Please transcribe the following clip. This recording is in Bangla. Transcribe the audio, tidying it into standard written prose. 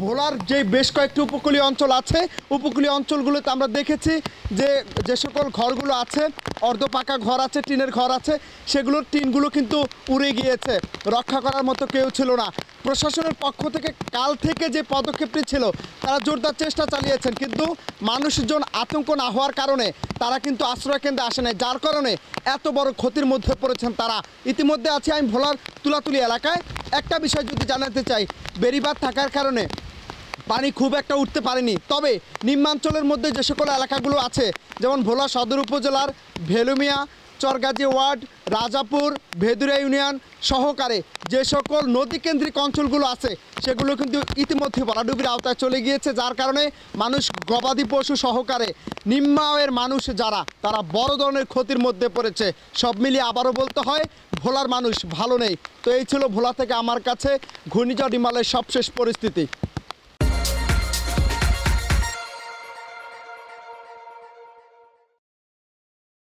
ভোলার যে বেশ কয়েকটি উপকূলীয় অঞ্চল আছে, উপকূলীয় অঞ্চলগুলোতে আমরা দেখেছি যে সকল ঘরগুলো আছে, অর্ধপাকা ঘর আছে, টিনের ঘর আছে, সেগুলোর টিনগুলো কিন্তু উড়ে গিয়েছে। রক্ষা করার মতো কেউ ছিল না। প্রশাসনের পক্ষ থেকে কাল থেকে যে পদক্ষেপটি ছিল তারা জোরদার চেষ্টা চালিয়েছেন, কিন্তু মানুষজন আতঙ্ক না হওয়ার কারণে তারা কিন্তু আশ্রয়কেন্দ্রে আসে নাই, যার কারণে এত বড় ক্ষতির মধ্যে পড়েছেন তারা। ইতিমধ্যে আছি আমি ভোলার তুলাতুলি এলাকায়। একটা বিষয় যদি জানাতে চাই, বেড়িবাঁধ থাকার কারণে পানি খুব একটা উঠতে পারেনি, তবে নিম্নাঞ্চলের মধ্যে যে সকল এলাকাগুলো আছে, যেমন ভোলা সদর উপজেলার ভেলুমিয়া, চরগাজী ওয়ার্ড, রাজাপুর, ভেদুরিয়া ইউনিয়ন সহকারে যে সকল নদীকেন্দ্রিক অঞ্চলগুলো আছে সেগুলো কিন্তু ইতিমধ্যে ভরাডুবির আওতায় চলে গিয়েছে, যার কারণে মানুষ গবাদি পশু সহকারে নিম্ন আয়ের মানুষ যারা, তারা বড় ধরনের ক্ষতির মধ্যে পড়েছে। সব মিলিয়ে আবারও বলতে হয় ভোলার মানুষ ভালো নেই। তো এই ছিল ভোলা থেকে আমার কাছে ঘূর্ণিঝড় হিমালয়ের সবশেষ পরিস্থিতি।